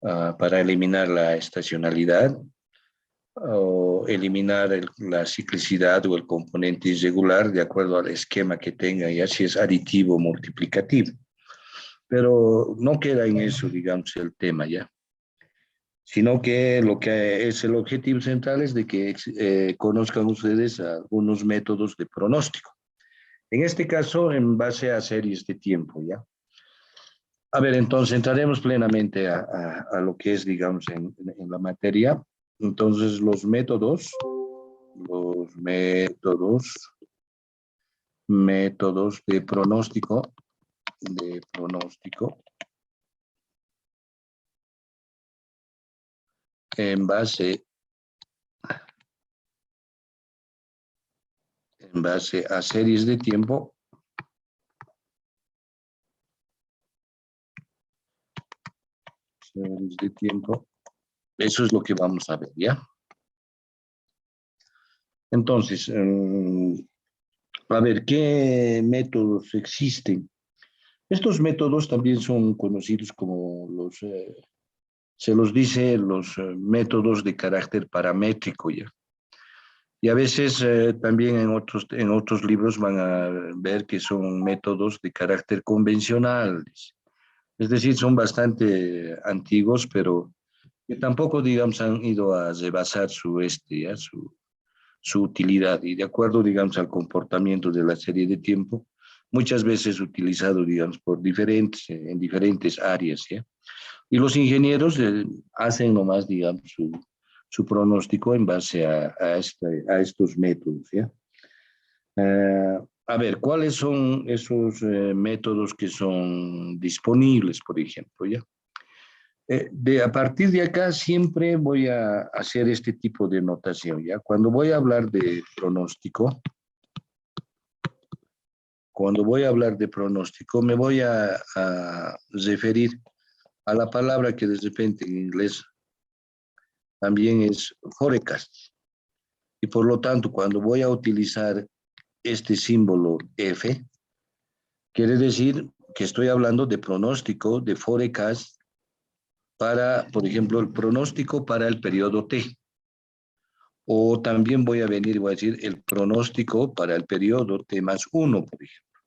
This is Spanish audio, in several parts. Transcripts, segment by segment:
para eliminar la estacionalidad o eliminar la ciclicidad o el componente irregular de acuerdo al esquema que tenga, ya si es aditivo o multiplicativo. Pero no queda en eso, digamos, el tema ya, sino que lo que es el objetivo central es de que conozcan ustedes algunos métodos de pronóstico. En este caso, en base a series de tiempo, ¿ya? A ver, entonces entraremos plenamente a lo que es, digamos, en la materia. Entonces, métodos de pronóstico en base a series de tiempo eso es lo que vamos a ver, ¿ya? Entonces, a ver, ¿qué métodos existen? Estos métodos también son conocidos como se los dice los métodos de carácter paramétrico, ¿ya? Y a veces también en otros libros van a ver que son métodos de carácter convencional. Es decir, son bastante antiguos, pero que tampoco, digamos, han ido a rebasar su utilidad. Y de acuerdo, digamos, al comportamiento de la serie de tiempo, muchas veces utilizado, digamos, en diferentes áreas, ¿ya? Y los ingenieros hacen nomás, digamos, su pronóstico en base a estos métodos, ¿ya? A ver, ¿cuáles son esos métodos que son disponibles, por ejemplo, ya? A partir de acá siempre voy a hacer este tipo de notación, ¿ya? Cuando voy a hablar de pronóstico, me voy a referir a la palabra que de repente en inglés también es forecast. Y por lo tanto, cuando voy a utilizar este símbolo F, quiere decir que estoy hablando de pronóstico, de forecast, para, por ejemplo, el pronóstico para el periodo T. O también voy a venir y voy a decir el pronóstico para el periodo T más 1, por ejemplo.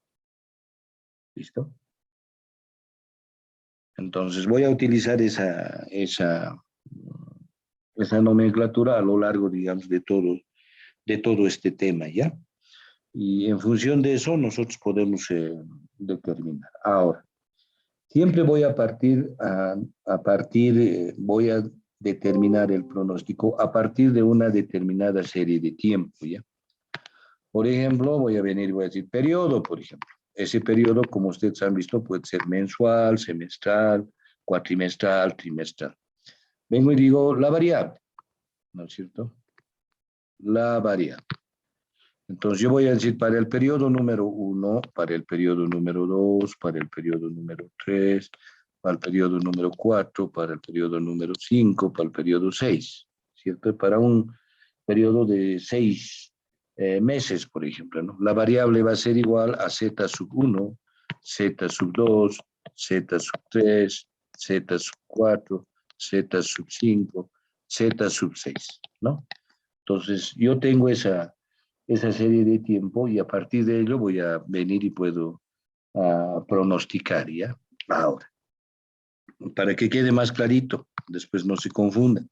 ¿Listo? Entonces voy a utilizar esa nomenclatura a lo largo, digamos, de todo este tema, ¿ya? Y en función de eso nosotros podemos determinar. Ahora, siempre voy voy a determinar el pronóstico a partir de una determinada serie de tiempo, ¿ya? Por ejemplo, voy a venir y voy a decir periodo, por ejemplo. Ese periodo, como ustedes han visto, puede ser mensual, semestral, cuatrimestral, trimestral. Vengo y digo la variable, ¿no es cierto? La variable. Entonces yo voy a decir para el periodo número 1, para el periodo número 2, para el periodo número 3, para el periodo número 4, para el periodo número 5, para el periodo 6, ¿cierto? Para un periodo de 6 meses, por ejemplo, ¿no? La variable va a ser igual a z sub 1, z sub 2, z sub 3, z sub 4, z sub 5, z sub 6, ¿no? Entonces yo tengo esa serie de tiempo y a partir de ello voy a venir y puedo pronosticar, ¿ya? Ahora, para que quede más clarito, después no se confunda.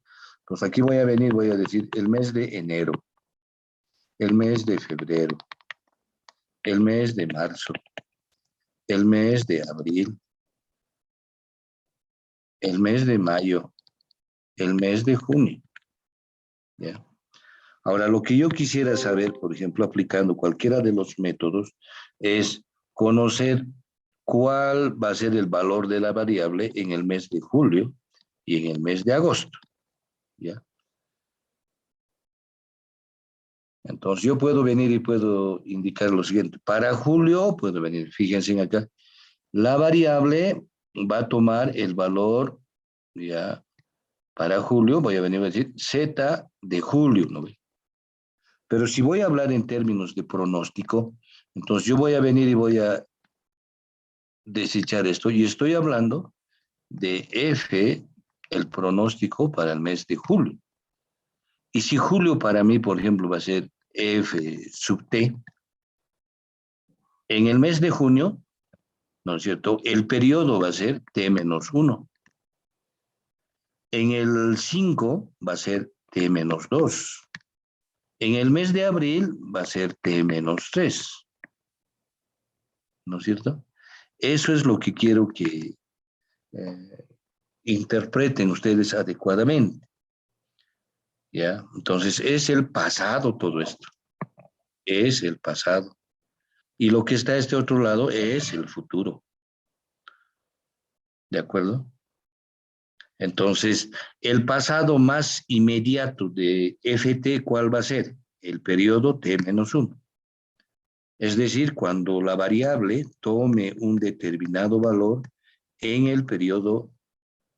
Pues aquí voy a venir, voy a decir el mes de enero, el mes de febrero, el mes de marzo, el mes de abril, el mes de mayo, el mes de junio, ¿ya? Ahora, lo que yo quisiera saber, por ejemplo, aplicando cualquiera de los métodos, es conocer cuál va a ser el valor de la variable en el mes de julio y en el mes de agosto, ¿ya? Entonces, yo puedo venir y puedo indicar lo siguiente. Para julio, puedo venir, fíjense acá, la variable va a tomar el valor, ¿ya? Para julio, voy a venir a decir Z de julio, ¿no ve? Pero si voy a hablar en términos de pronóstico, entonces yo voy a venir y voy a desechar esto y estoy hablando de F el pronóstico para el mes de julio. Y si julio para mí, por ejemplo, va a ser F sub T, en el mes de junio, ¿no es cierto? El periodo va a ser T menos 1. En el 5 va a ser T menos 2. En el mes de abril va a ser T menos 3. ¿No es cierto? Eso es lo que quiero que interpreten ustedes adecuadamente. ¿Ya? Entonces, es el pasado todo esto. Es el pasado. Y lo que está a este otro lado es el futuro. ¿De acuerdo? Entonces, el pasado más inmediato de FT, ¿cuál va a ser? El periodo T-1. Es decir, cuando la variable tome un determinado valor en el periodo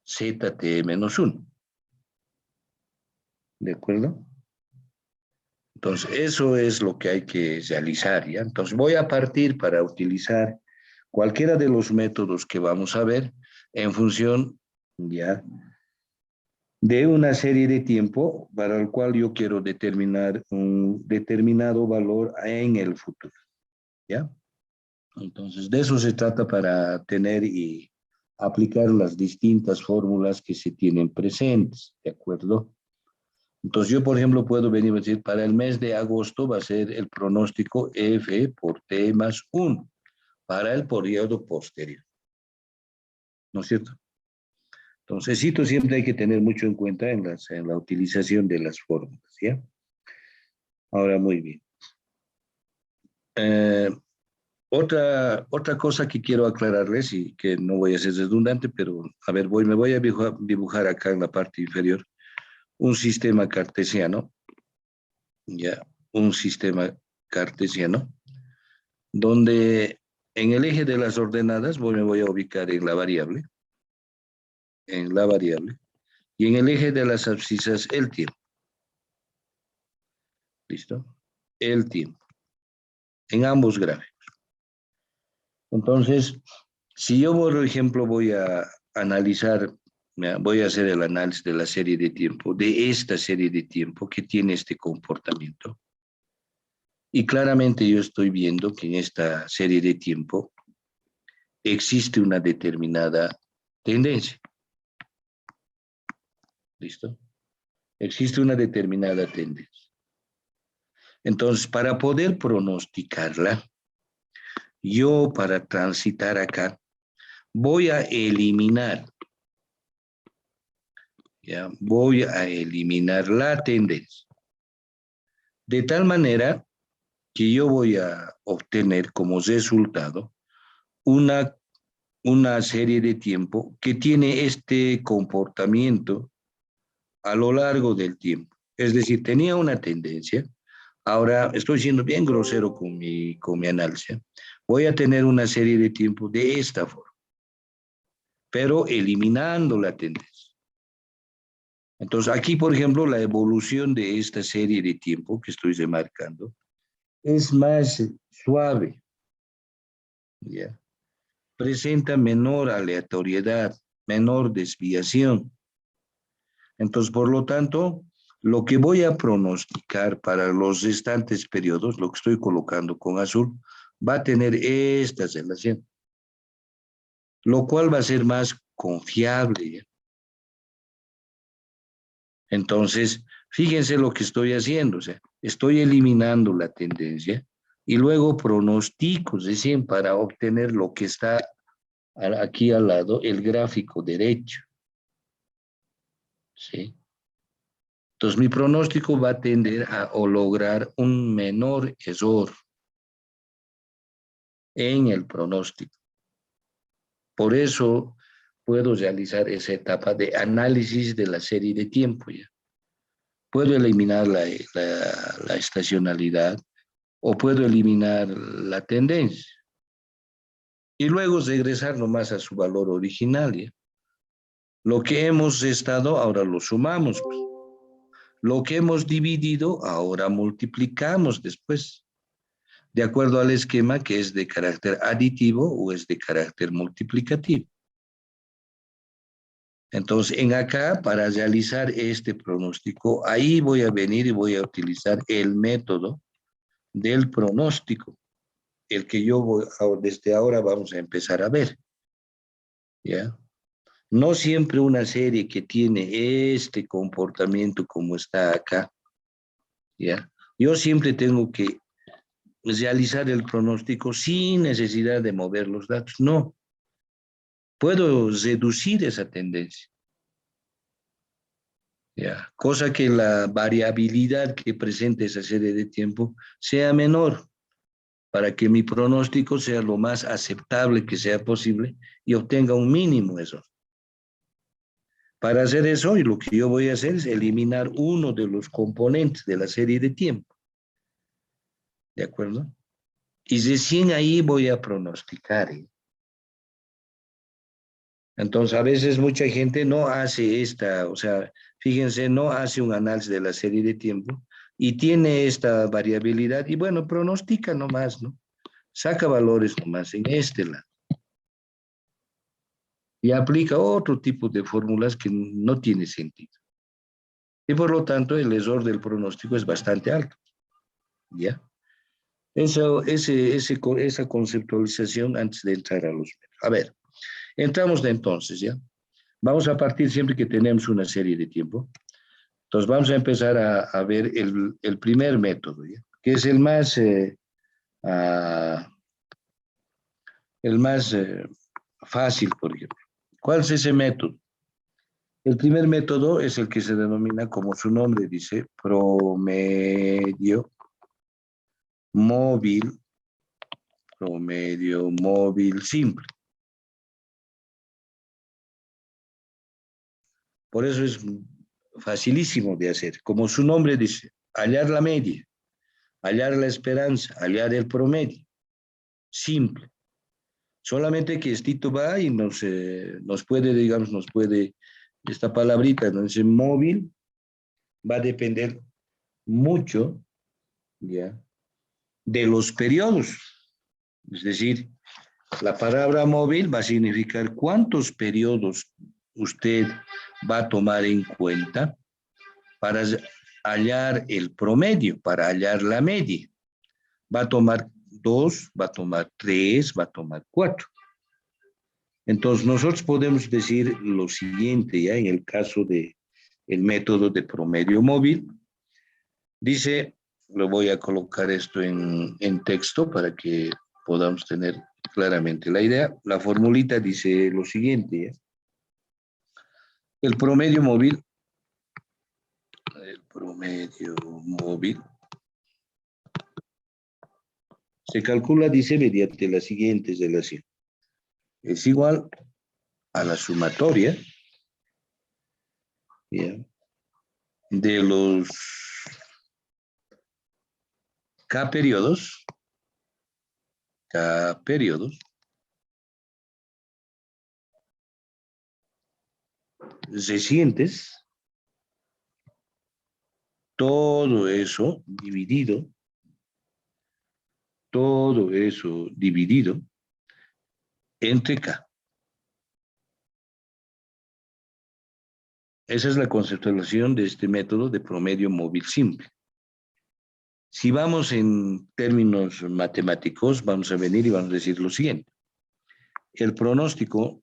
ZT-1. ¿De acuerdo? Entonces, eso es lo que hay que realizar, ¿ya? Entonces, voy a partir para utilizar cualquiera de los métodos que vamos a ver en función, ¿ya?, de una serie de tiempo para el cual yo quiero determinar un determinado valor en el futuro, ¿ya? Entonces, de eso se trata para tener y aplicar las distintas fórmulas que se tienen presentes, ¿de acuerdo? Entonces, yo, por ejemplo, puedo venir a decir, para el mes de agosto va a ser el pronóstico F por T más 1 para el periodo posterior, ¿no es cierto? Entonces, esto siempre hay que tener mucho en cuenta en la utilización de las fórmulas, ¿ya? Ahora, muy bien. Otra cosa que quiero aclararles y que no voy a ser redundante, pero a ver, me voy a dibujar acá en la parte inferior un sistema cartesiano, ya, un sistema cartesiano, donde en el eje de las ordenadas me voy a ubicar en la variable, y en el eje de las abscisas el tiempo. ¿Listo? El tiempo, en ambos gráficos. Entonces, si yo, por ejemplo, voy a analizar, voy a hacer el análisis de la serie de tiempo, de esta serie de tiempo que tiene este comportamiento, y claramente yo estoy viendo que en esta serie de tiempo existe una determinada tendencia. ¿Listo? Existe una determinada tendencia. Entonces, para poder pronosticarla, yo para transitar acá, voy a eliminar, ¿ya? Voy a eliminar la tendencia. De tal manera que yo voy a obtener como resultado una serie de tiempo que tiene este comportamiento a lo largo del tiempo. Es decir, tenía una tendencia. Ahora estoy siendo bien grosero con mi análisis. Voy a tener una serie de tiempo de esta forma, pero eliminando la tendencia. Entonces, aquí, por ejemplo, la evolución de esta serie de tiempo que estoy remarcando es más suave, ¿ya? Presenta menor aleatoriedad, menor desviación. Entonces, por lo tanto, lo que voy a pronosticar para los restantes periodos, lo que estoy colocando con azul, va a tener esta relación, lo cual va a ser más confiable, ¿ya? Entonces, fíjense lo que estoy haciendo, o sea, estoy eliminando la tendencia y luego pronostico, recién para obtener lo que está aquí al lado, el gráfico derecho, ¿sí? Entonces, mi pronóstico va a tender a lograr un menor error en el pronóstico. Por eso puedo realizar esa etapa de análisis de la serie de tiempo, ¿ya? Puedo eliminar la estacionalidad o puedo eliminar la tendencia y luego regresar nomás a su valor original, ¿ya? Lo que hemos estado, ahora lo sumamos, pues. Lo que hemos dividido, ahora multiplicamos después, de acuerdo al esquema que es de carácter aditivo o es de carácter multiplicativo. Entonces, en acá, para realizar este pronóstico, ahí voy a venir y voy a utilizar el método del pronóstico, el que yo voy, desde ahora vamos a empezar a ver, ¿ya? No siempre una serie que tiene este comportamiento como está acá, ¿ya? Yo siempre tengo que realizar el pronóstico sin necesidad de mover los datos. No, puedo reducir esa tendencia, ¿ya? Cosa que la variabilidad que presente esa serie de tiempo sea menor, para que mi pronóstico sea lo más aceptable que sea posible y obtenga un mínimo eso. Para hacer eso, y lo que yo voy a hacer es eliminar uno de los componentes de la serie de tiempo. ¿De acuerdo? Y recién ahí voy a pronosticar. Entonces, a veces mucha gente no hace esta, o sea, fíjense, no hace un análisis de la serie de tiempo y tiene esta variabilidad y bueno, pronostica nomás, ¿no? Saca valores nomás en este lado. Y aplica otro tipo de fórmulas que no tiene sentido. Y por lo tanto, el error del pronóstico es bastante alto. ¿Ya? Esa conceptualización antes de entrar a los... A ver, entramos de entonces, ¿ya? Vamos a partir siempre que tenemos una serie de tiempo. Entonces vamos a empezar a ver el primer método, ¿ya? Que es el más fácil, por ejemplo. ¿Cuál es ese método? El primer método es el que se denomina, como su nombre dice, móvil, promedio móvil simple. Por eso es facilísimo de hacer. Como su nombre dice, hallar la media, hallar la esperanza, hallar el promedio. Simple. Solamente que Estito va y nos puede, digamos, esta palabrita, ¿no? Ese móvil va a depender mucho, ¿ya? De los periodos. Es decir, la palabra móvil va a significar cuántos periodos usted va a tomar en cuenta para hallar el promedio, para hallar la media. Va a tomar 2, va a tomar 3, va a tomar 4. Entonces, nosotros podemos decir lo siguiente, ya en el caso de el método de promedio móvil, dice, lo voy a colocar esto en texto para que podamos tener claramente la idea. La formulita dice lo siguiente, ¿ya? El promedio móvil se calcula, dice, mediante la siguiente relación. Es igual a la sumatoria, ¿ya? De los K periodos recientes, todo eso dividido entre K. Esa es la conceptualización de este método de promedio móvil simple. Si vamos en términos matemáticos, vamos a venir y vamos a decir lo siguiente. El pronóstico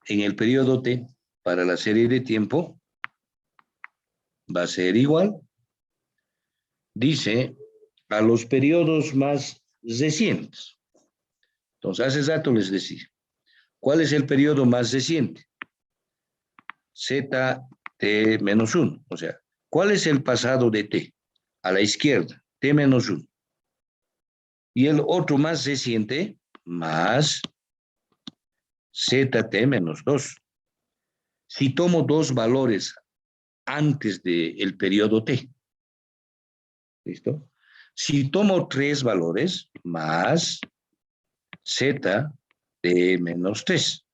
en el periodo T para la serie de tiempo va a ser igual, dice, a los periodos más recientes. Entonces, hace rato les decía, ¿cuál es el periodo más reciente? ZT menos 1. O sea, ¿cuál es el pasado de T? A la izquierda, T menos 1. Y el otro más reciente, más ZT menos 2. Si tomo dos valores antes del periodo T, ¿listo? Si tomo tres valores, más ZT menos 3,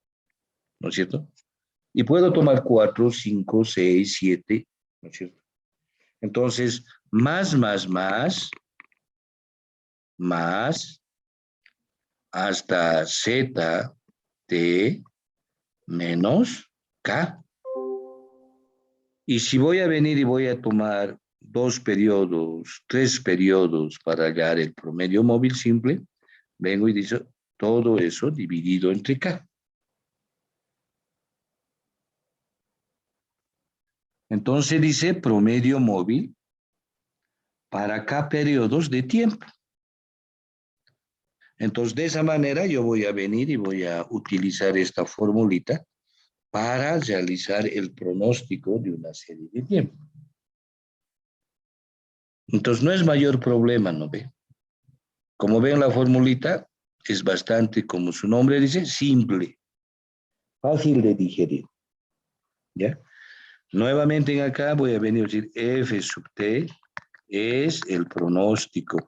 ¿no es cierto? Y puedo tomar 4, 5, 6, 7, ¿no es cierto? Entonces, más, hasta ZT T menos K. Y si voy a venir y voy a tomar 2 periodos, 3 periodos para hallar el promedio móvil simple, vengo y digo todo eso dividido entre K. Entonces dice promedio móvil para K periodos de tiempo. Entonces de esa manera yo voy a venir y voy a utilizar esta formulita para realizar el pronóstico de una serie de tiempo. Entonces no es mayor problema, ¿no ve? Como ven la formulita, es bastante, como su nombre dice, simple, fácil de digerir, ¿ya? Nuevamente en acá voy a venir a decir F sub T es el pronóstico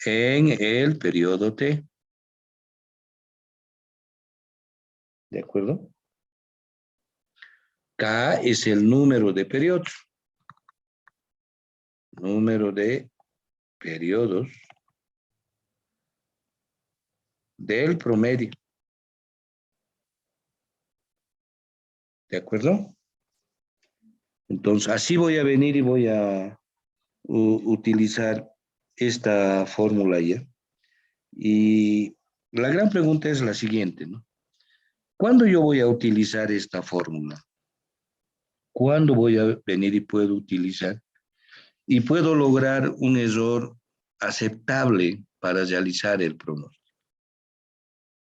en el periodo T. ¿De acuerdo? K es el número de periodos. Número de periodos del promedio. ¿De acuerdo? Entonces, así voy a venir y voy a utilizar esta fórmula ya. Y la gran pregunta es la siguiente, ¿no? ¿Cuándo yo voy a utilizar esta fórmula? ¿Cuándo voy a venir y puedo utilizar? Y puedo lograr un error aceptable para realizar el pronóstico.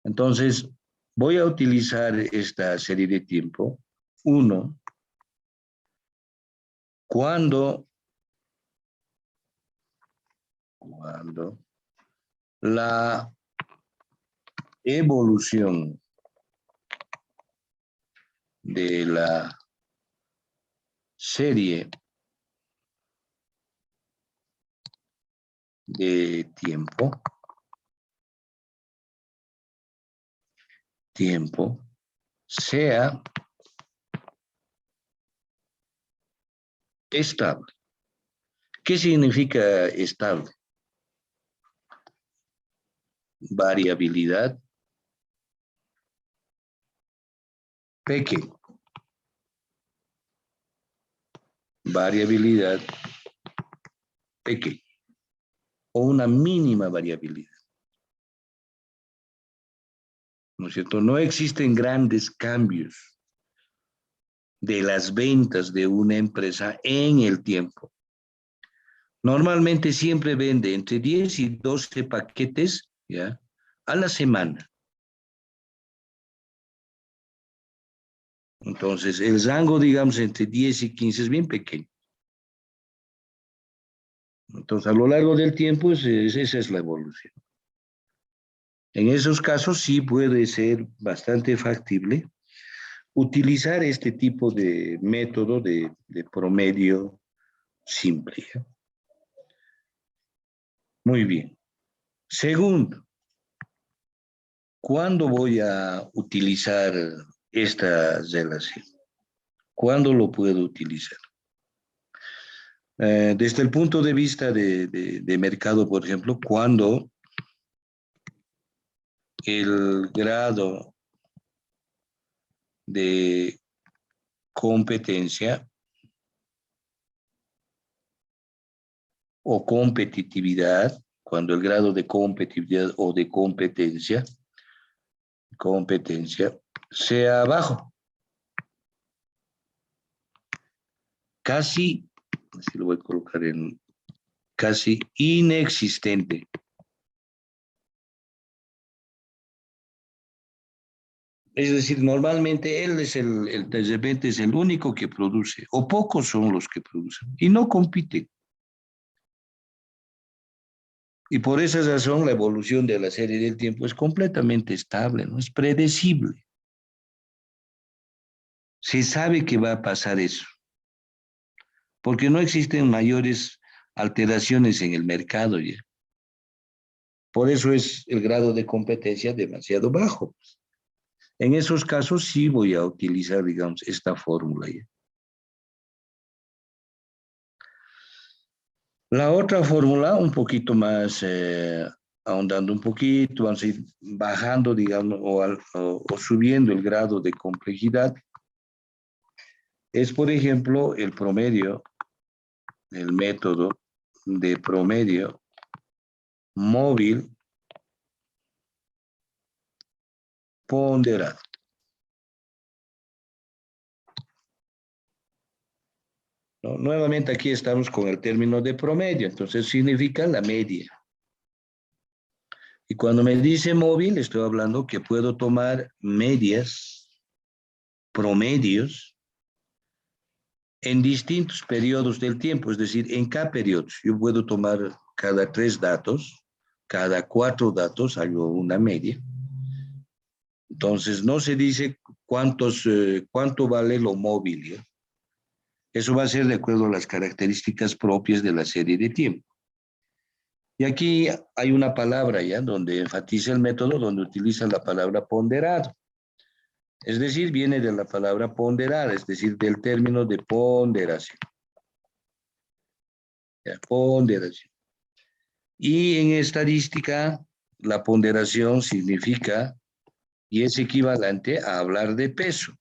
Entonces, voy a utilizar esta serie de tiempo. 1, cuando la evolución de la serie de tiempo sea estable. ¿Qué significa estable? Variabilidad pequeña. Variabilidad pequeña. O una mínima variabilidad. ¿No es cierto? No existen grandes cambios de las ventas de una empresa en el tiempo. Normalmente siempre vende entre 10 y 12 paquetes, ¿ya?, a la semana. Entonces, el rango, digamos, entre 10 y 15 es bien pequeño. Entonces, a lo largo del tiempo, esa es la evolución. En esos casos sí puede ser bastante factible utilizar este tipo de método de promedio simple. Muy bien. Segundo, ¿cuándo voy a utilizar esta relación? ¿Cuándo lo puedo utilizar? Desde el punto de vista de mercado, por ejemplo, cuando el grado de competencia o competitividad, cuando el grado de competitividad o de competencia sea bajo. Casi, así lo voy a colocar en casi inexistente. Es decir, normalmente él es de repente es el único que produce, o pocos son los que producen, y no compiten. Y por esa razón la evolución de la serie del tiempo es completamente estable, ¿no? Es predecible. Se sabe que va a pasar eso, porque no existen mayores alteraciones en el mercado ya. Por eso es el grado de competencia demasiado bajo. En esos casos sí voy a utilizar, digamos, esta fórmula ya. La otra fórmula, un poquito más ahondando un poquito, vamos a ir bajando, digamos, o subiendo el grado de complejidad. Es, por ejemplo, el promedio, el método de promedio móvil ponderado. ¿No? Nuevamente aquí estamos con el término de promedio, entonces significa la media. Y cuando me dice móvil, estoy hablando que puedo tomar medias, promedios, en distintos periodos del tiempo, es decir, en cada periodo. Yo puedo tomar cada 3 datos, cada 4 datos, hago una media. Entonces, no se dice cuánto vale lo móvil, ¿ya? Eso va a ser de acuerdo a las características propias de la serie de tiempo. Y aquí hay una palabra ya donde enfatiza el método, donde utiliza la palabra ponderado. Es decir, viene de la palabra ponderar, es decir, del término de ponderación. Ya, ponderación. Y en estadística, la ponderación significa y es equivalente a hablar de peso.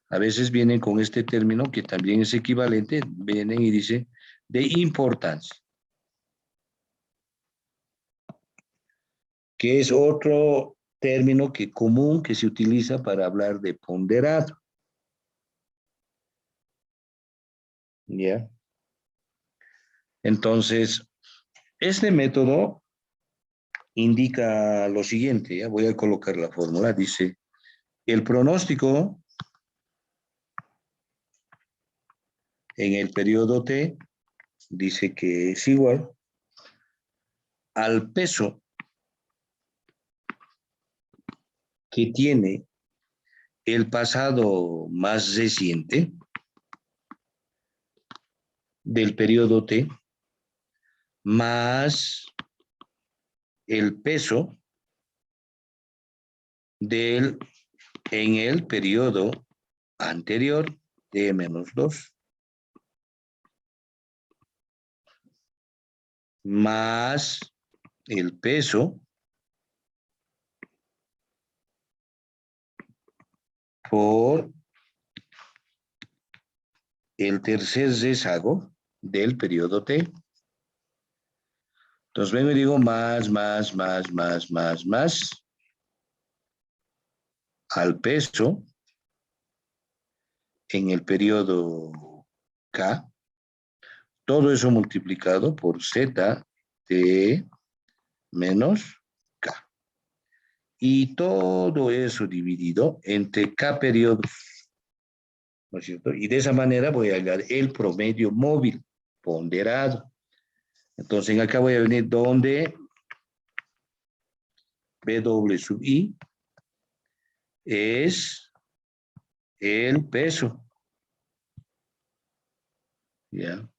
A veces vienen con este término que también es equivalente, vienen y dicen de importancia, que es otro término común que se utiliza para hablar de ponderado. ¿Ya? Entonces, este método indica lo siguiente, ¿ya? Voy a colocar la fórmula, dice, el pronóstico en el periodo T dice que es igual al peso que tiene el pasado más reciente del periodo T más el peso en el periodo anterior T menos 2 más el peso por el tercer rezago del periodo T. Entonces vengo y digo más al peso en el periodo K, todo eso multiplicado por Z T menos K. Y todo eso dividido entre K periodos, ¿no es cierto? Y de esa manera voy a hallar el promedio móvil ponderado. Entonces acá voy a venir donde W sub I es el peso. ¿Ya?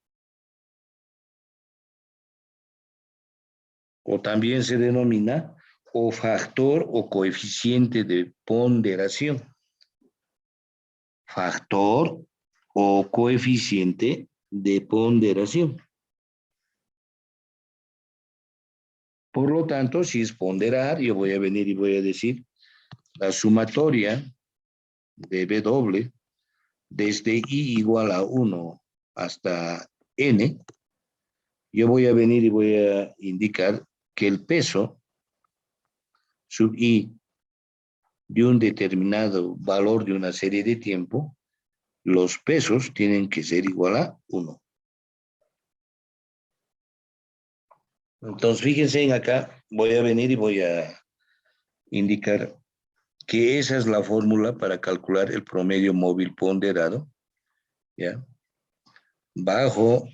O también se denomina o factor o coeficiente de ponderación. Factor o coeficiente de ponderación. Por lo tanto, si es ponderar, yo voy a venir y voy a decir la sumatoria de W desde I igual a 1 hasta N, yo voy a venir y voy a indicar que el peso sub I de un determinado valor de una serie de tiempo, los pesos tienen que ser igual a 1. Entonces, fíjense en acá, voy a venir y voy a indicar que esa es la fórmula para calcular el promedio móvil ponderado, ¿ya? Bajo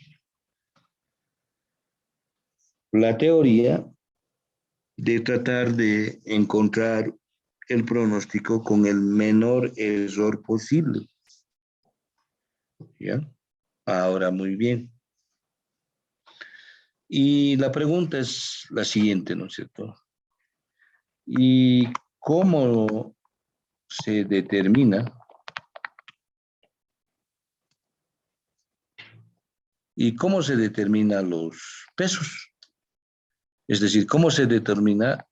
la teoría de tratar de encontrar el pronóstico con el menor error posible, ¿ya? Ahora, muy bien. Y la pregunta es la siguiente, ¿no es cierto? ¿Y cómo se determina ¿Y cómo se determinan los pesos? Es decir, ¿cómo se determina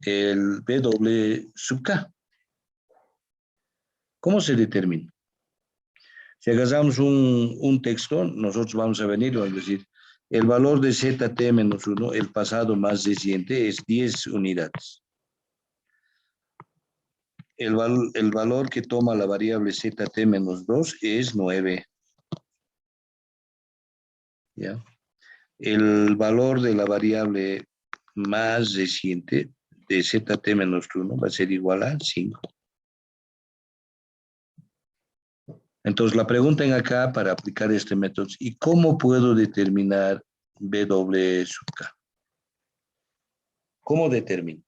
el W sub K? ¿Cómo se determina? Si agarramos un texto, nosotros vamos a venir, vamos a decir, el valor de ZT menos 1, el pasado más reciente, es 10 unidades. El valor que toma la variable ZT menos 2 es 9. ¿Ya? El valor de la variable más reciente de ZT menos 1 va a ser igual a 5. Entonces, la pregunta en acá para aplicar este método, ¿y cómo puedo determinar W sub K? ¿Cómo determino?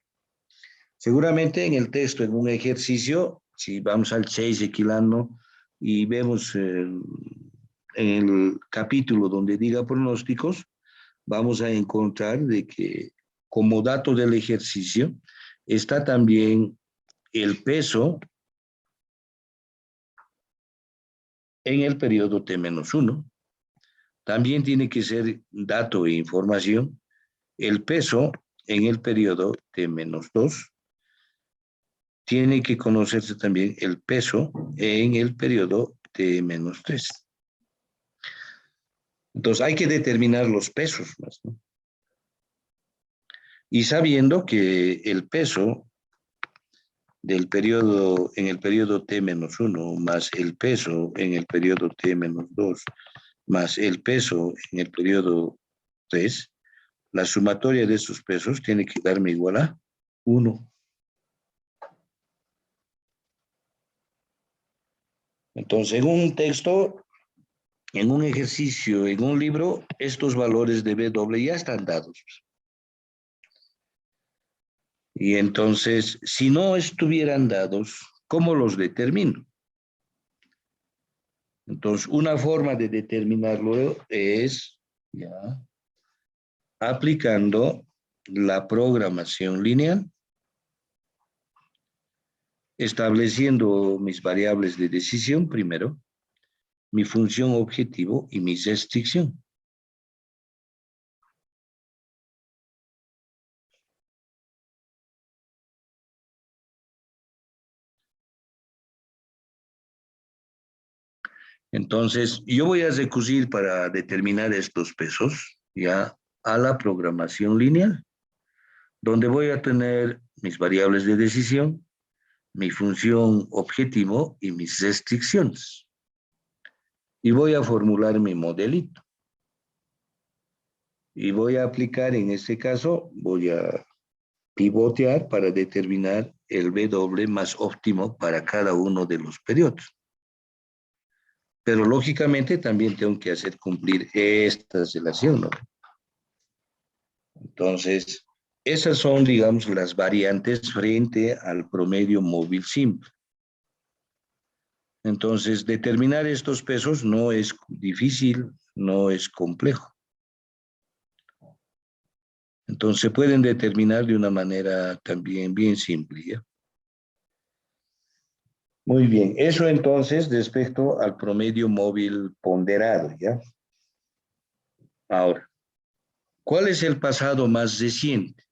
Seguramente en el texto, en un ejercicio, si vamos al 6 equilano y vemos en el capítulo donde diga pronósticos, vamos a encontrar de que como dato del ejercicio está también el peso en el periodo T-1. También tiene que ser dato e información el peso en el periodo T-2. Tiene que conocerse también el peso en el periodo T-3. Entonces hay que determinar los pesos más, ¿no? Y sabiendo que el peso del periodo, en el periodo T-1 más el peso en el periodo T-2 más el peso en el periodo 3, la sumatoria de esos pesos tiene que darme igual a 1. Entonces, en un texto, en un ejercicio, en un libro, estos valores de W ya están dados. Y entonces, si no estuvieran dados, ¿cómo los determino? Entonces, una forma de determinarlo es ya aplicando la programación lineal, estableciendo mis variables de decisión primero, mi función objetivo y mi restricción. Entonces, yo voy a recurrir para determinar estos pesos ya a la programación lineal, donde voy a tener mis variables de decisión, mi función objetivo y mis restricciones. Y voy a formular mi modelito. Y voy a aplicar, en este caso, voy a pivotear para determinar el W más óptimo para cada uno de los periodos. Pero lógicamente también tengo que hacer cumplir esta relación, ¿no? Entonces, esas son, digamos, las variantes frente al promedio móvil simple. Entonces, determinar estos pesos no es difícil, no es complejo. Entonces, se pueden determinar de una manera también bien simple, ¿ya? Muy bien, eso entonces respecto al promedio móvil ponderado, ¿ya? Ahora, ¿cuál es el pasado más reciente?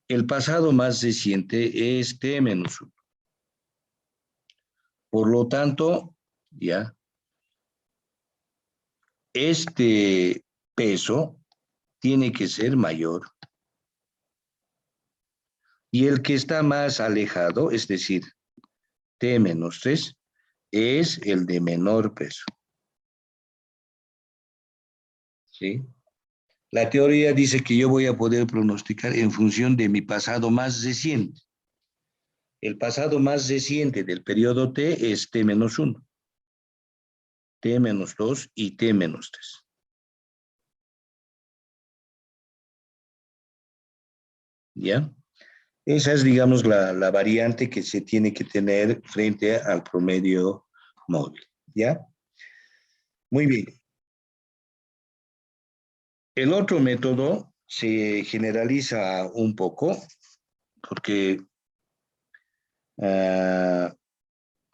El pasado más reciente es T-1. Por lo tanto, ¿ya? Este peso tiene que ser mayor. Y el que está más alejado, es decir, T-3, es el de menor peso. ¿Sí? La teoría dice que yo voy a poder pronosticar en función de mi pasado más reciente. El pasado más reciente del periodo T es T-1, T-2 y T-3. ¿Ya? Esa es, digamos, la variante que se tiene que tener frente al promedio móvil. ¿Ya? Muy bien. El otro método se generaliza un poco porque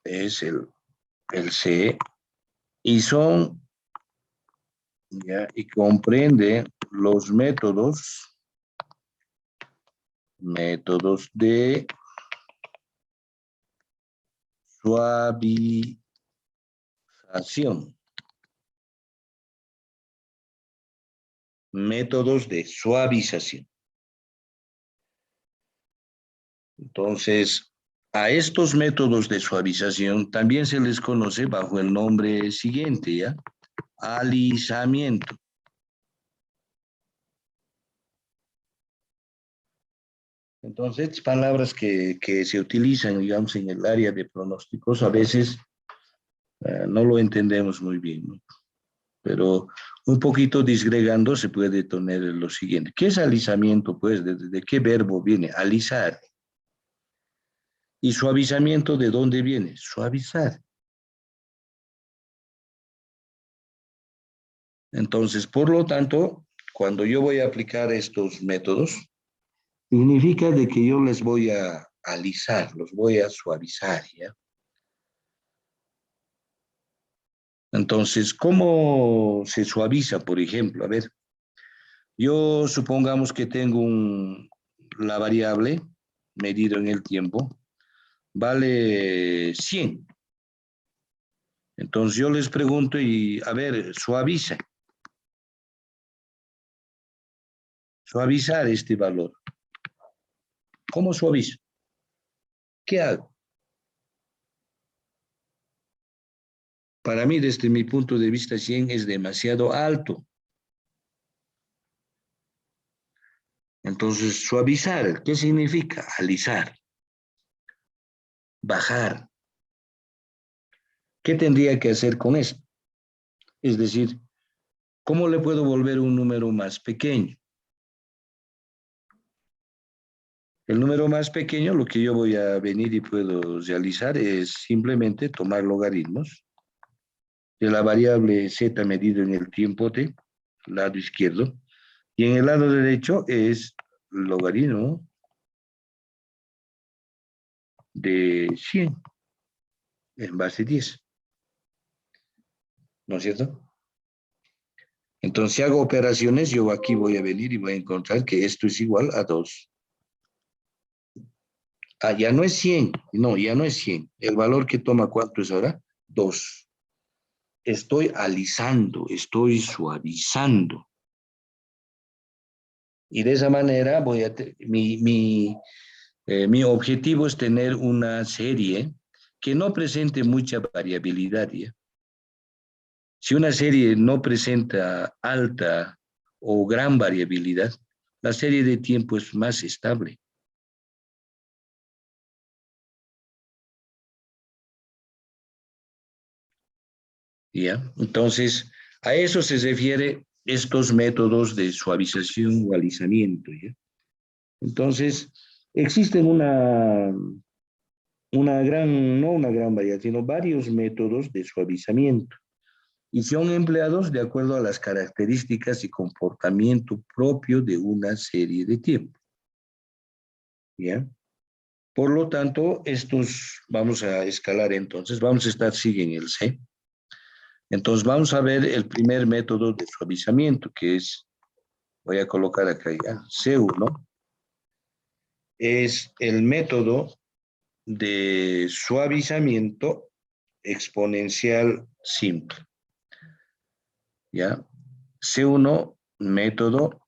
es el C y son ¿ya? Y comprende los métodos de suavización. Métodos de suavización. Entonces, a estos métodos de suavización también se les conoce bajo el nombre siguiente, ¿ya? Alisamiento. Entonces, palabras que se utilizan, digamos, en el área de pronósticos, a veces no lo entendemos muy bien, ¿no? Pero un poquito disgregando se puede tener lo siguiente. ¿Qué es alisamiento? Pues, ¿de qué verbo viene? Alisar. ¿Y suavizamiento de dónde viene? Suavizar. Entonces, por lo tanto, cuando yo voy a aplicar estos métodos, significa de que yo les voy a alisar, los voy a suavizar, ¿ya? Entonces, ¿cómo se suaviza, por ejemplo? A ver, yo supongamos que tengo la variable medido en el tiempo, vale 100. Entonces yo les pregunto y, a ver, suavizar este valor. ¿Cómo suavizo? ¿Qué hago? Para mí, desde mi punto de vista, 100 es demasiado alto. Entonces, suavizar, ¿qué significa? Alisar, bajar. ¿Qué tendría que hacer con eso? Es decir, ¿cómo le puedo volver un número más pequeño? El número más pequeño, lo que yo voy a venir y puedo realizar es simplemente tomar logaritmos de la variable z medido en el tiempo t, lado izquierdo, y en el lado derecho es logaritmo de 100 en base 10, ¿no es cierto? Entonces, si hago operaciones, yo aquí voy a venir y voy a encontrar que esto es igual a 2. Ah, ya no es 100, no, ya no es 100. El valor que toma, ¿cuánto es ahora? 2. Estoy alisando, estoy suavizando. Y de esa manera mi objetivo es tener una serie que no presente mucha variabilidad, ¿ya? Si una serie no presenta alta o gran variabilidad, la serie de tiempo es más estable. ¿Ya? Entonces, a eso se refiere estos métodos de suavización o alisamiento, ¿ya? Entonces, existen no una gran variedad, sino varios métodos de suavizamiento y son empleados de acuerdo a las características y comportamiento propio de una serie de tiempo, ¿ya? Por lo tanto, estos vamos a escalar entonces, vamos a estar, sigue en el C. Entonces, vamos a ver el primer método de suavizamiento, que es, voy a colocar acá ya, C1, es el método de suavizamiento exponencial simple, ¿ya? C1, el método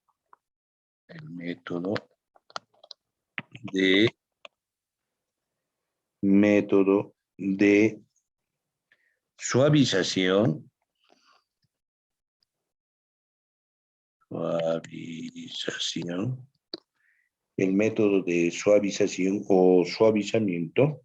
de, método de suavización, suavización, el método de suavización o suavizamiento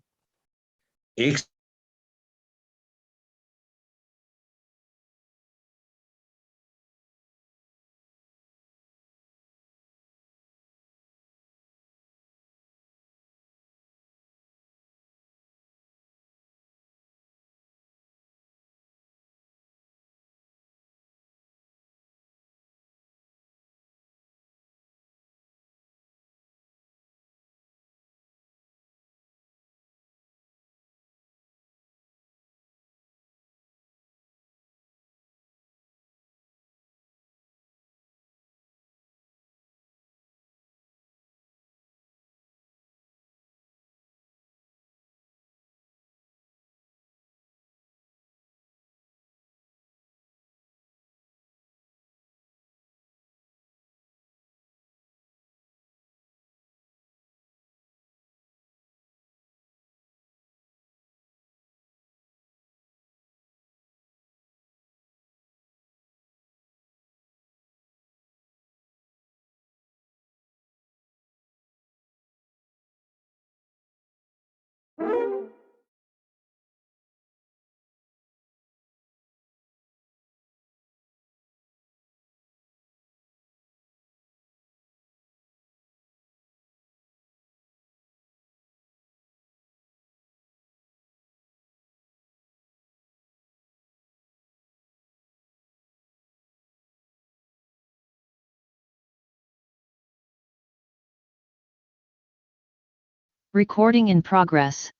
Recording in progress.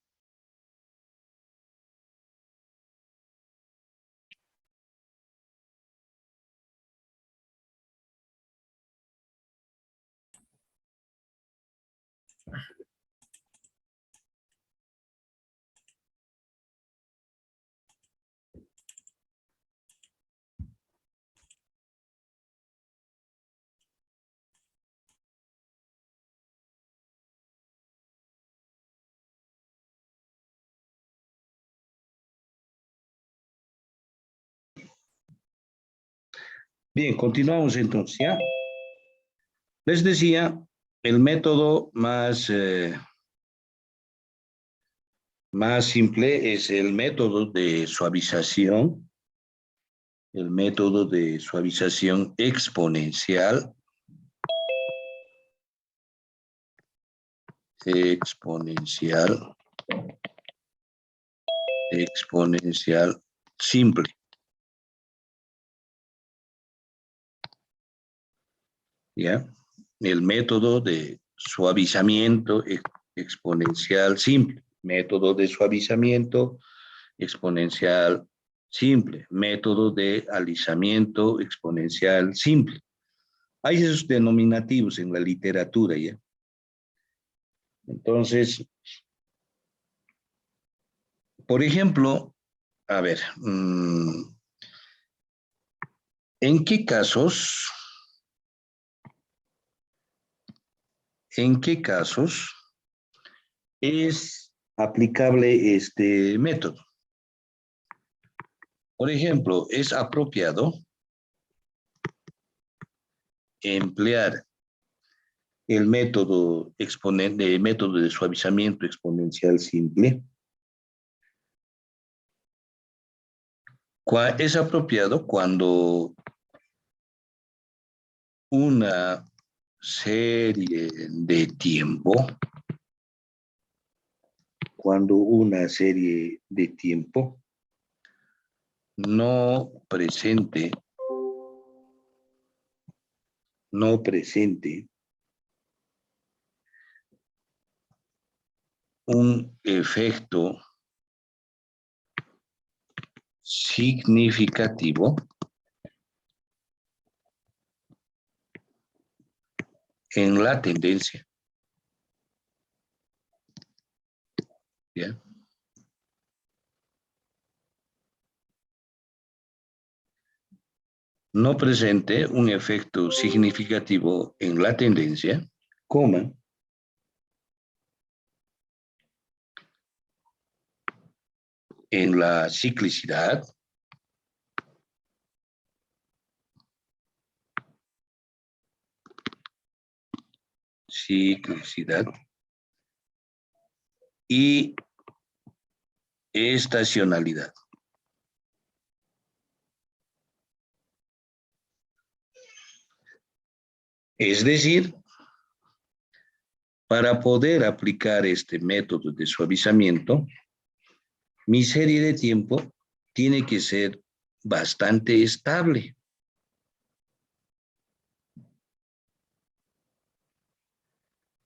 Bien, continuamos entonces, ¿ya? Les decía, el método más simple es el método de suavización, el método de suavización exponencial, exponencial simple. ¿Ya? El método de suavizamiento exponencial simple, método de suavizamiento exponencial simple, método de alisamiento exponencial simple. Hay esos denominativos en la literatura, ¿ya? Entonces, por ejemplo, a ver, ¿en qué casos es aplicable este método? Por ejemplo, es apropiado emplear el método de suavizamiento exponencial simple. Es apropiado cuando una serie de tiempo, no presente un efecto significativo en la tendencia. ¿Ya? No presente un efecto significativo en la tendencia, coma, en la ciclicidad, y estacionalidad. Es decir, para poder aplicar este método de suavizamiento, mi serie de tiempo tiene que ser bastante estable.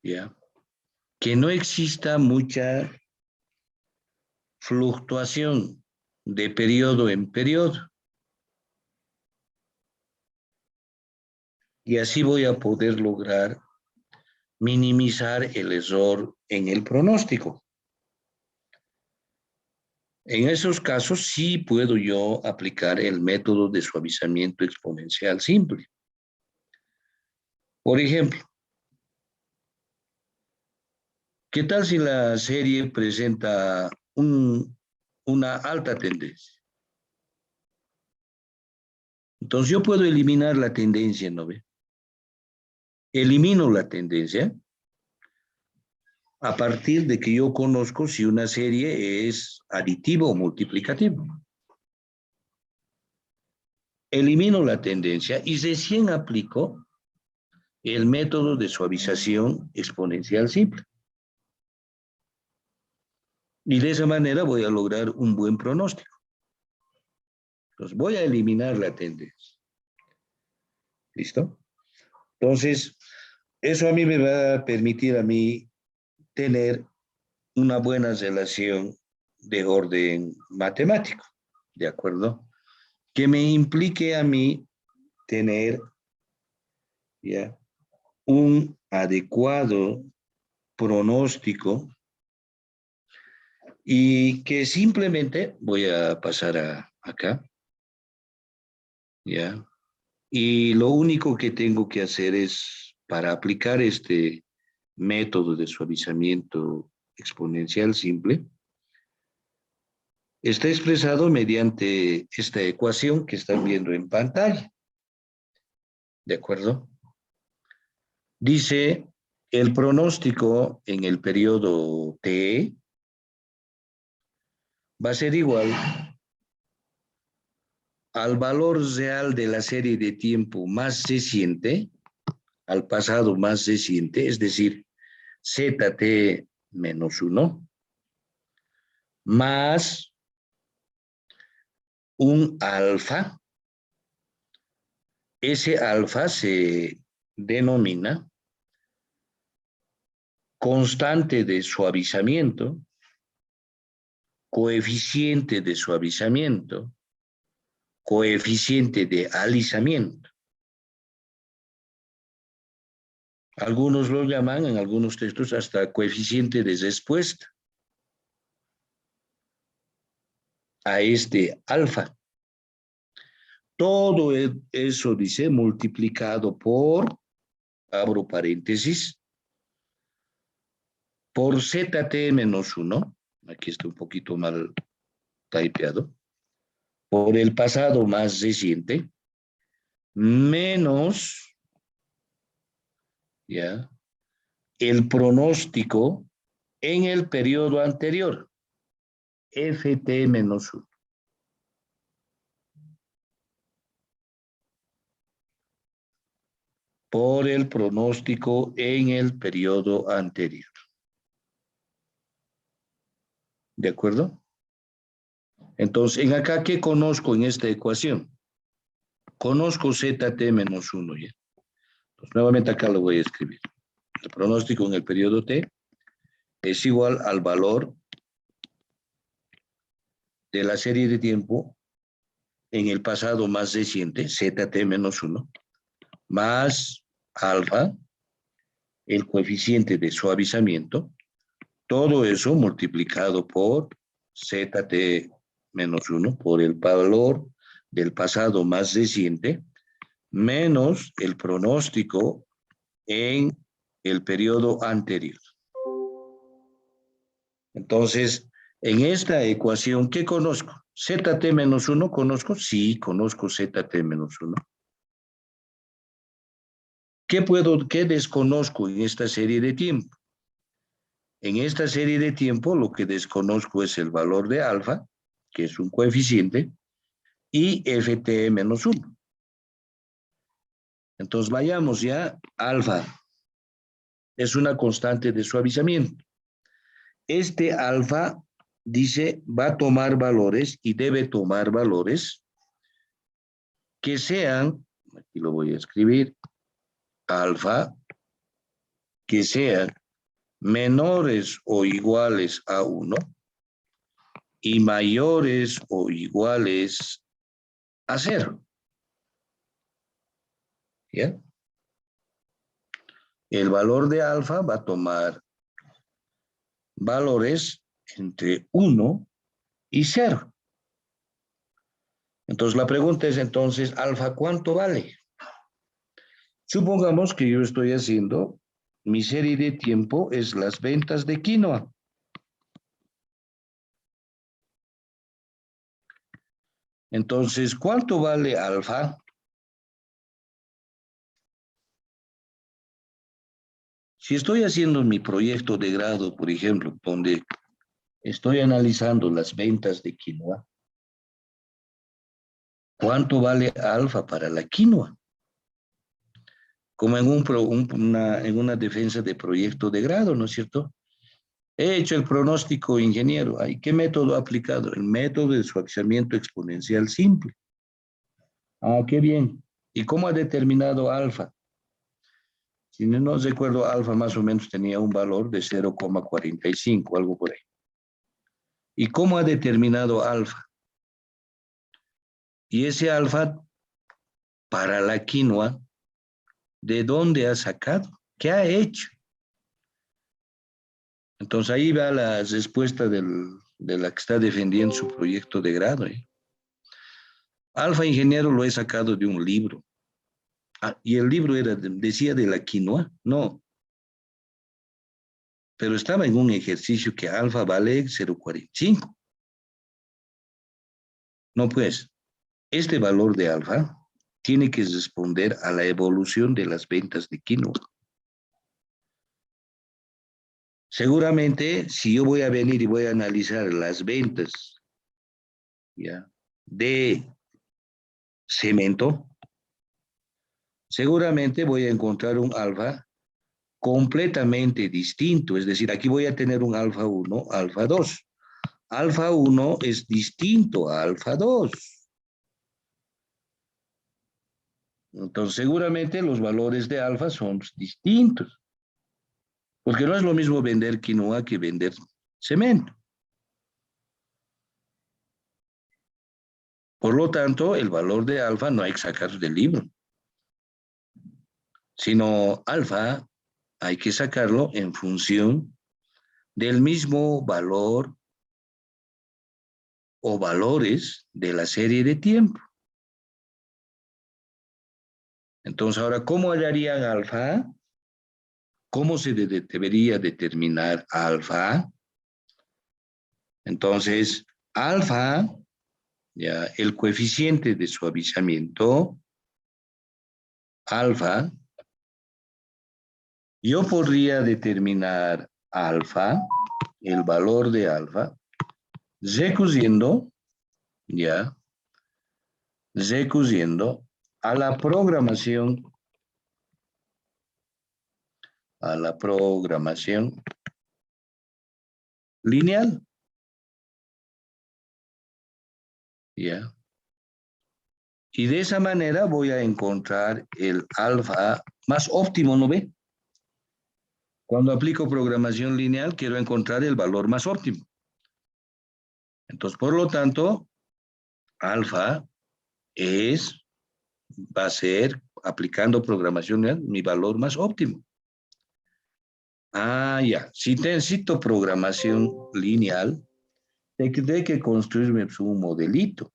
¿Ya? Que no exista mucha fluctuación de periodo en periodo. Y así voy a poder lograr minimizar el error en el pronóstico. En esos casos sí puedo yo aplicar el método de suavizamiento exponencial simple. Por ejemplo, ¿qué tal si la serie presenta una alta tendencia? Entonces yo puedo eliminar la tendencia, ¿no ve? Elimino la tendencia a partir de que yo conozco si una serie es aditiva o multiplicativa. Elimino la tendencia y recién aplico el método de suavización exponencial simple. Y de esa manera voy a lograr un buen pronóstico. Entonces voy a eliminar la tendencia. ¿Listo? Entonces, eso a mí me va a permitir a mí tener una buena relación de orden matemático, ¿de acuerdo? Que me implique a mí tener ya un adecuado pronóstico y que simplemente voy a pasar acá, ¿ya? Y lo único que tengo que hacer es, para aplicar este método de suavizamiento exponencial simple, está expresado mediante esta ecuación que están viendo en pantalla, ¿de acuerdo? Dice, el pronóstico en el periodo T va a ser igual al valor real de la serie de tiempo más reciente, al pasado más reciente, es decir, ZT menos 1, más un alfa. Ese alfa se denomina constante de suavizamiento, coeficiente de suavizamiento, coeficiente de alisamiento. Algunos lo llaman en algunos textos hasta coeficiente de respuesta a este alfa. Todo eso dice multiplicado por, abro paréntesis, por ZT menos 1, aquí está un poquito mal typeado, por el pasado más reciente, menos, ¿ya?, el pronóstico en el periodo anterior, FT menos 1. Por el pronóstico en el periodo anterior. ¿De acuerdo? Entonces, en acá, ¿qué conozco en esta ecuación? Conozco ZT menos 1, ¿ya? Entonces, nuevamente acá lo voy a escribir. El pronóstico en el periodo T es igual al valor de la serie de tiempo en el pasado más reciente, ZT menos 1, más alfa, el coeficiente de suavizamiento, todo eso multiplicado por ZT menos 1, por el valor del pasado más reciente, menos el pronóstico en el periodo anterior. Entonces, en esta ecuación, ¿qué conozco? ZT menos 1, ¿conozco? Sí, conozco ZT menos 1. ¿Qué desconozco en esta serie de tiempo? En esta serie de tiempo, lo que desconozco es el valor de alfa, que es un coeficiente, y FT menos 1. Entonces, vayamos ya, alfa es una constante de suavizamiento. Este alfa, dice, va a tomar valores y debe tomar valores que sean, aquí lo voy a escribir, alfa, que sean menores o iguales a 1 y mayores o iguales a 0. ¿Ya? El valor de alfa va a tomar valores entre 1 y 0. Entonces la pregunta es entonces, alfa, ¿cuánto vale? Supongamos que yo estoy haciendo, mi serie de tiempo es las ventas de quinoa. Entonces, ¿cuánto vale alfa? Si estoy haciendo mi proyecto de grado, por ejemplo, donde estoy analizando las ventas de quinoa, ¿cuánto vale alfa para la quinoa? Como en, en una defensa de proyecto de grado, ¿no es cierto? He hecho el pronóstico, ingeniero. ¿Ay, qué método ha aplicado? El método de suavizamiento exponencial simple. Ah, qué bien. ¿Y cómo ha determinado alfa? Si no recuerdo, alfa más o menos tenía un valor de 0,45, algo por ahí. ¿Y cómo ha determinado alfa? Y ese alfa para la quinoa, ¿de dónde ha sacado? ¿Qué ha hecho? Entonces ahí va la respuesta de la que está defendiendo su proyecto de grado. Alfa ingeniero lo he sacado de un libro. Ah, y el libro decía de la quinoa, no. Pero estaba en un ejercicio que alfa vale 0,45. No, pues, este valor de alfa tiene que responder a la evolución de las ventas de quinoa. Seguramente, si yo voy a venir y voy a analizar las ventas, ¿ya?, de cemento, seguramente voy a encontrar un alfa completamente distinto. Es decir, aquí voy a tener un alfa 1, alfa 2. Alfa 1 es distinto a alfa 2. Entonces, seguramente los valores de alfa son distintos. Porque no es lo mismo vender quinoa que vender cemento. Por lo tanto, el valor de alfa no hay que sacar del libro, sino alfa hay que sacarlo en función del mismo valor o valores de la serie de tiempo. Entonces, ahora, ¿cómo hallarían alfa? ¿Cómo se debería determinar alfa? Entonces, alfa, ya, el coeficiente de suavizamiento, alfa, yo podría determinar alfa, el valor de alfa, recurriendo, ya, recurriendo a la programación lineal, ya. Y de esa manera voy a encontrar el alfa más óptimo, ¿no ve? Cuando aplico programación lineal, quiero encontrar el valor más óptimo. Entonces, por lo tanto, alfa va a ser, aplicando programación lineal, mi valor más óptimo. Ah, ya. Si necesito programación lineal, tengo que construirme un modelito.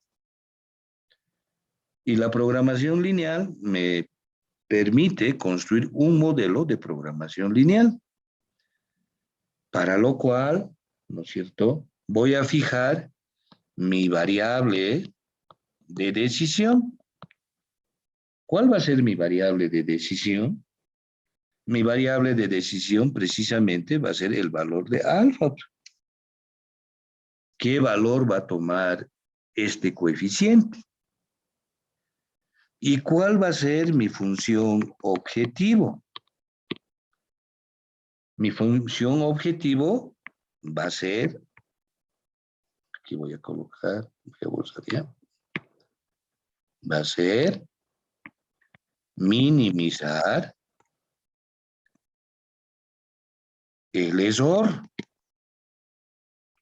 Y la programación lineal me permite construir un modelo de programación lineal, para lo cual, ¿no es cierto?, voy a fijar mi variable de decisión. ¿Cuál va a ser mi variable de decisión? Mi variable de decisión precisamente va a ser el valor de alfa. ¿Qué valor va a tomar este coeficiente? ¿Y cuál va a ser mi función objetivo? Mi función objetivo va a ser, aquí voy a colocar, voy a buscar ya, va a ser minimizar el error.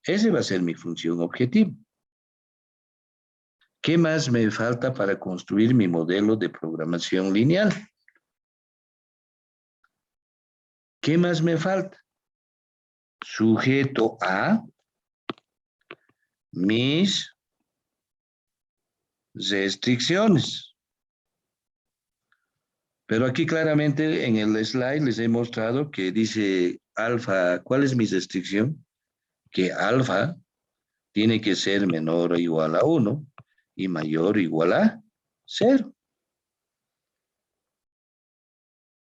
Ese va a ser mi función objetivo. ¿Qué más me falta para construir mi modelo de programación lineal? ¿Qué más me falta? Sujeto a mis restricciones. Pero aquí claramente en el slide les he mostrado que dice alfa, ¿cuál es mi restricción? Que alfa tiene que ser menor o igual a 1 y mayor o igual a 0.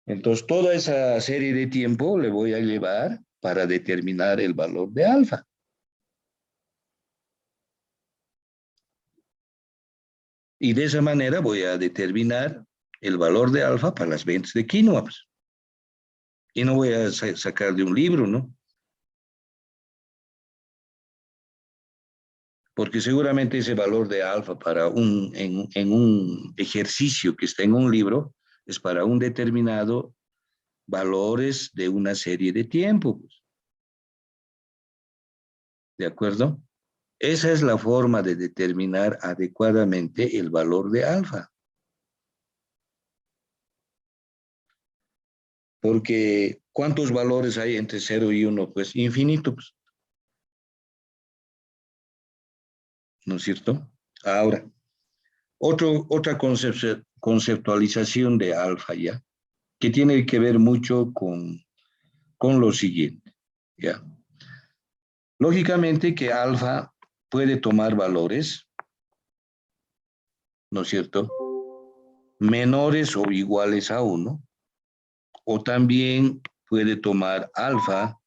Entonces, toda esa serie de tiempo le voy a llevar para determinar el valor de alfa. Y de esa manera voy a determinar el valor de alfa para las ventas de quinoa. Pues. Y no voy a sacar de un libro, ¿no? Porque seguramente ese valor de alfa para en un ejercicio que está en un libro es para un determinado valores de una serie de tiempo. ¿De acuerdo? Esa es la forma de determinar adecuadamente el valor de alfa. Porque, ¿cuántos valores hay entre 0 y 1? Pues infinitos, ¿no es cierto? Ahora, otra conceptualización de alfa ya, que tiene que ver mucho con lo siguiente, ¿ya? Lógicamente que alfa puede tomar valores, ¿no es cierto?, menores o iguales a 1, o también puede tomar alfa,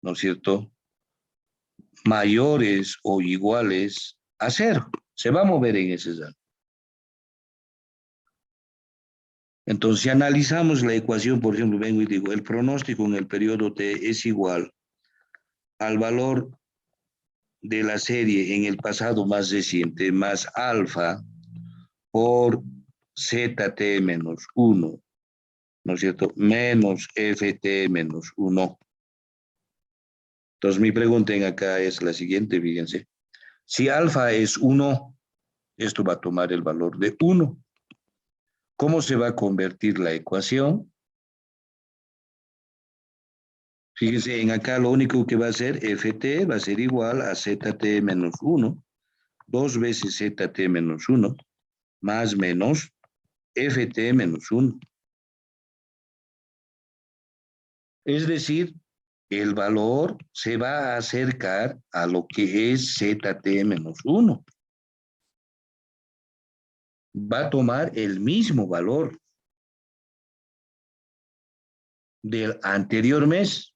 ¿no es cierto?, mayores o iguales a 0. Se va a mover en ese rango. Entonces, si analizamos la ecuación, por ejemplo, vengo y digo, el pronóstico en el periodo T es igual al valor de la serie en el pasado más reciente más alfa por ZT menos 1, ¿no es cierto? Menos FT menos 1. Entonces, mi pregunta en acá es la siguiente, fíjense. Si alfa es 1, esto va a tomar el valor de 1. ¿Cómo se va a convertir la ecuación? Fíjense, en acá lo único que va a hacer FT va a ser igual a ZT menos 1, 2 veces ZT menos 1, más menos FT menos 1. Es decir, el valor se va a acercar a lo que es ZT menos 1. Va a tomar el mismo valor del anterior mes.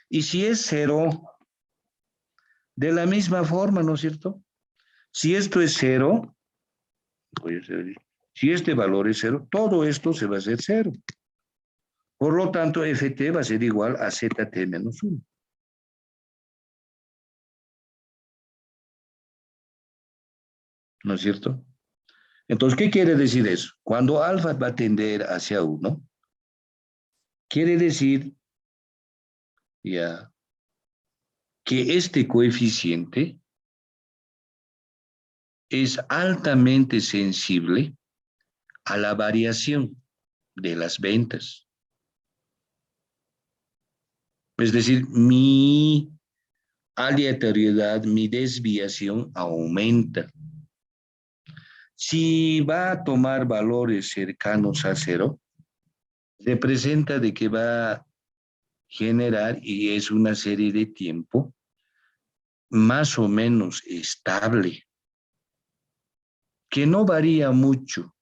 Y si es 0, de la misma forma, ¿no es cierto? Si esto es 0, si este valor es 0, todo esto se va a hacer 0. Por lo tanto, FT va a ser igual a ZT menos 1. ¿No es cierto? Entonces, ¿qué quiere decir eso? Cuando alfa va a tender hacia 1, quiere decir ya que este coeficiente es altamente sensible a la variación de las ventas. Es decir, mi aleatoriedad, mi desviación aumenta. Si va a tomar valores cercanos a 0, representa de que va a generar, y es una serie de tiempo, más o menos estable, que no varía mucho.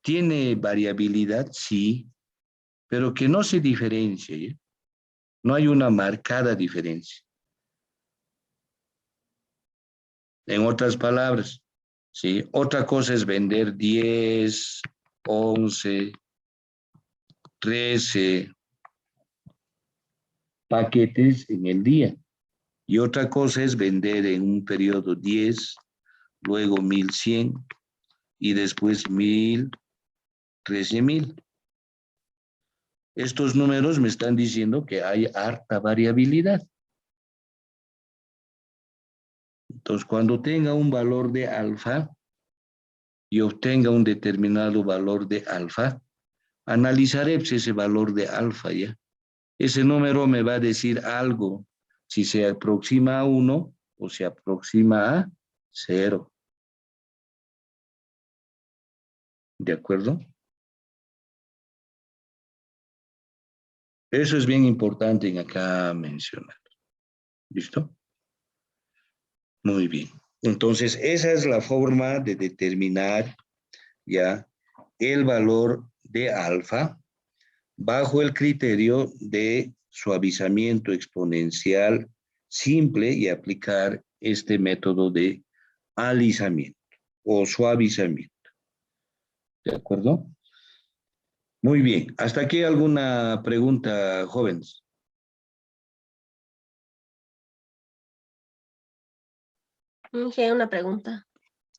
Tiene variabilidad, sí, pero que no se diferencia, ¿eh? No hay una marcada diferencia. En otras palabras, ¿sí? Otra cosa es vender 10, 11, 13 paquetes en el día. Y otra cosa es vender en un periodo 10, luego 1100 y después 1000, 13000. Estos números me están diciendo que hay harta variabilidad. Entonces, cuando tenga un valor de alfa y obtenga un determinado valor de alfa, analizaré pues, ese valor de alfa ya. Ese número me va a decir algo, si se aproxima a 1 o se aproxima a 0. ¿De acuerdo? Eso es bien importante en acá mencionar. ¿Listo? Muy bien. Entonces, esa es la forma de determinar ya el valor de alfa bajo el criterio de suavizamiento exponencial simple y aplicar este método de alisamiento o suavizamiento. ¿De acuerdo? Muy bien. ¿Hasta aquí alguna pregunta, jóvenes? Sí, una pregunta.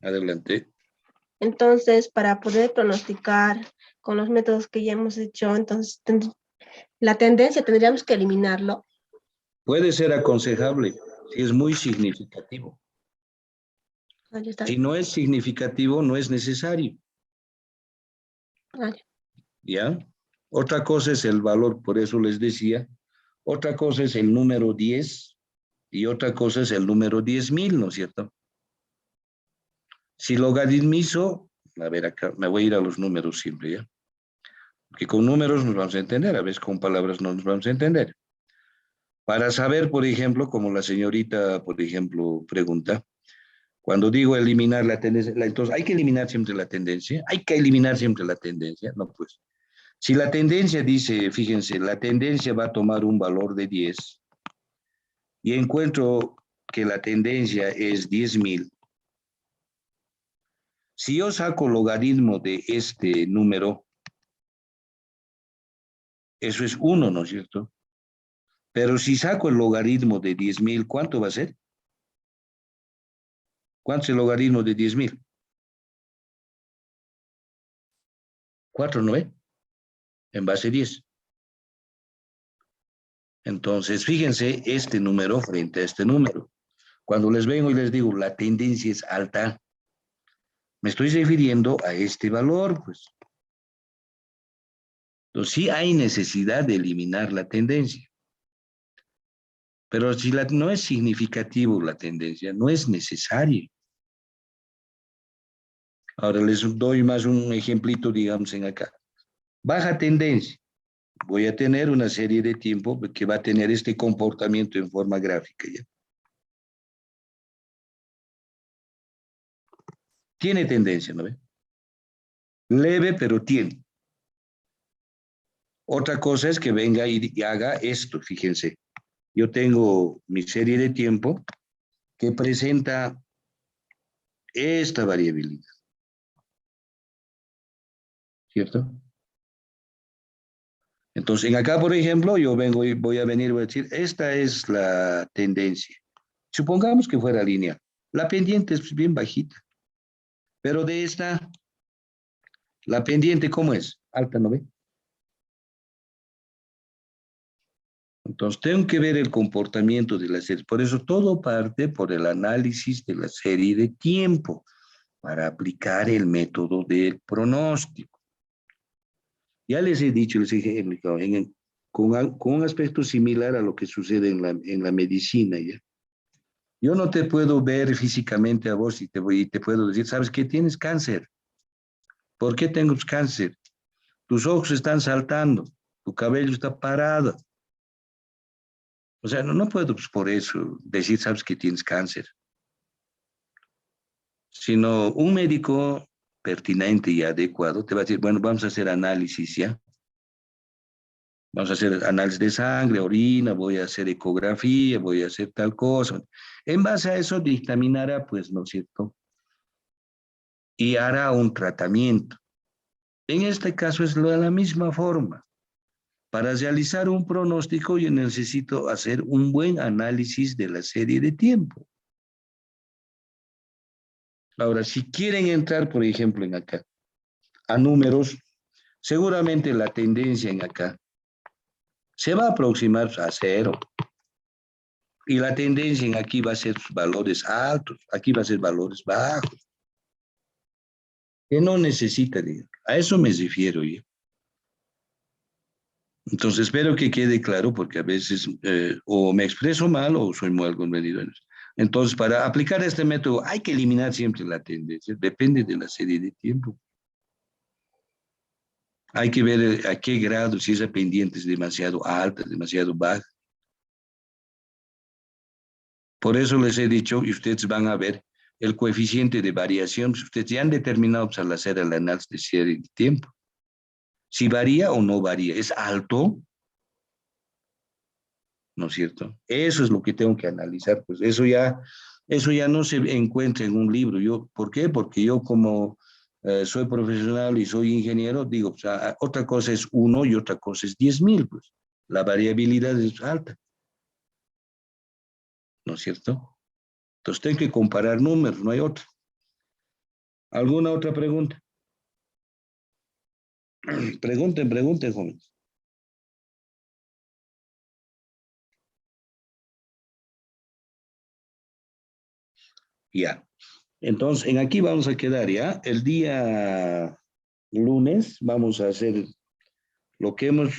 Adelante. Entonces, para poder pronosticar con los métodos que ya hemos hecho, entonces la tendencia tendríamos que eliminarlo. Puede ser aconsejable si es muy significativo. Ahí está. Si no es significativo, no es necesario. Vale. ¿Ya? Otra cosa es el valor, por eso les decía. Otra cosa es el número 10 y otra cosa es el número 10.000, ¿no es cierto? Si logaritmizo, a ver acá, me voy a ir a los números siempre, ¿ya? Porque con números nos vamos a entender, a veces con palabras no nos vamos a entender. Para saber, por ejemplo, como la señorita, por ejemplo, pregunta, cuando digo eliminar la tendencia, entonces hay que eliminar siempre la tendencia, hay que eliminar siempre la tendencia, no pues. Si la tendencia dice, fíjense, la tendencia va a tomar un valor de 10 y encuentro que la tendencia es 10.000, si yo saco logaritmo de este número, eso es 1, ¿no es cierto? Pero si saco el logaritmo de 10.000, ¿cuánto va a ser? ¿Cuánto es el logaritmo de 10.000? 4, ¿no ve? En base 10. Entonces, fíjense este número frente a este número. Cuando les vengo y les digo, la tendencia es alta, me estoy refiriendo a este valor, pues. Entonces, sí hay necesidad de eliminar la tendencia. Pero si no es significativo la tendencia, no es necesario. Ahora les doy más un ejemplito, digamos, en acá. Baja tendencia. Voy a tener una serie de tiempo que va a tener este comportamiento en forma gráfica, ¿ya? Tiene tendencia, ¿no ve? Leve, pero tiene. Otra cosa es que venga y haga esto, fíjense. Yo tengo mi serie de tiempo que presenta esta variabilidad, ¿cierto? Entonces, en acá, por ejemplo, yo vengo y voy a venir y voy a decir, esta es la tendencia. Supongamos que fuera lineal. La pendiente es bien bajita, pero de esta, la pendiente, ¿cómo es? Alta, ¿no ve? Entonces, tengo que ver el comportamiento de la serie. Por eso todo parte por el análisis de la serie de tiempo para aplicar el método del pronóstico. Ya les he dicho, les he explicado, con un aspecto similar a lo que sucede en la medicina, ¿ya? Yo no te puedo ver físicamente a vos y te puedo decir, ¿sabes qué? Tienes cáncer. ¿Por qué tengo cáncer? Tus ojos están saltando, tu cabello está parado. O sea, no puedo pues, por eso decir, ¿sabes que tienes cáncer? Sino un médico pertinente y adecuado te va a decir, bueno, vamos a hacer análisis, ¿ya? Vamos a hacer análisis de sangre, orina, voy a hacer ecografía, voy a hacer tal cosa. En base a eso dictaminará, pues, ¿no es cierto? Y hará un tratamiento. En este caso es de la misma forma. Para realizar un pronóstico yo necesito hacer un buen análisis de la serie de tiempo. Ahora, si quieren entrar, por ejemplo, en acá, a números, seguramente la tendencia en acá se va a aproximar a 0. Y la tendencia en aquí va a ser valores altos, aquí va a ser valores bajos, que no necesita, a eso me refiero yo. Entonces espero que quede claro porque a veces o me expreso mal o soy muy convenido en eso. Entonces para aplicar este método hay que eliminar siempre la tendencia, depende de la serie de tiempo. Hay que ver a qué grado, si esa pendiente es demasiado alta, demasiado baja. Por eso les he dicho, y ustedes van a ver el coeficiente de variación, ustedes ya han determinado pues, al hacer el análisis de serie de tiempo. Si varía o no varía, ¿es alto? ¿No es cierto? Eso es lo que tengo que analizar, pues eso ya no se encuentra en un libro. ¿Por qué? Porque yo como soy profesional y soy ingeniero, digo, o sea, otra cosa es 1 y otra cosa es 10.000, pues. La variabilidad es alta, ¿no es cierto? Entonces tengo que comparar números, no hay otro. ¿Alguna otra pregunta? Pregunten, jóvenes. Ya. Entonces, en aquí vamos a quedar, ¿ya? El día lunes vamos a hacer lo que hemos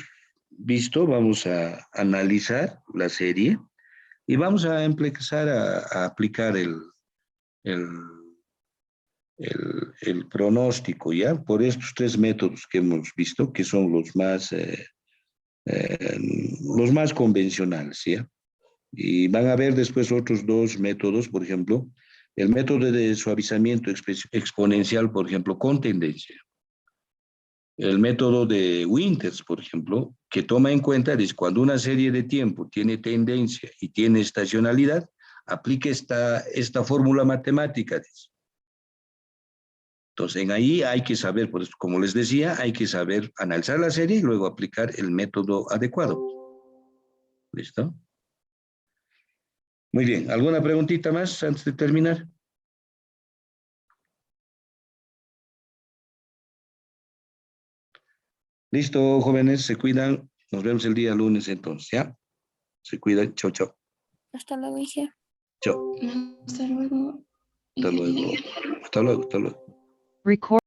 visto, vamos a analizar la serie y vamos a empezar a aplicar el, el pronóstico, ¿ya? Por estos tres métodos que hemos visto, que son eh, los más convencionales, ¿ya? Y van a haber después otros dos métodos, por ejemplo, el método de suavizamiento exponencial, por ejemplo, con tendencia. El método de Winters, por ejemplo, que toma en cuenta es cuando una serie de tiempo tiene tendencia y tiene estacionalidad, aplique esta fórmula matemática. Entonces, en ahí hay que saber, pues, como les decía, hay que saber analizar la serie y luego aplicar el método adecuado. ¿Listo? Muy bien. ¿Alguna preguntita más antes de terminar? Listo, jóvenes, se cuidan. Nos vemos el día lunes entonces, ¿ya? Se cuidan. Chao, chao. Hasta luego, Inge. Chao. Hasta luego. Hasta luego. Hasta luego. Hasta luego. Record.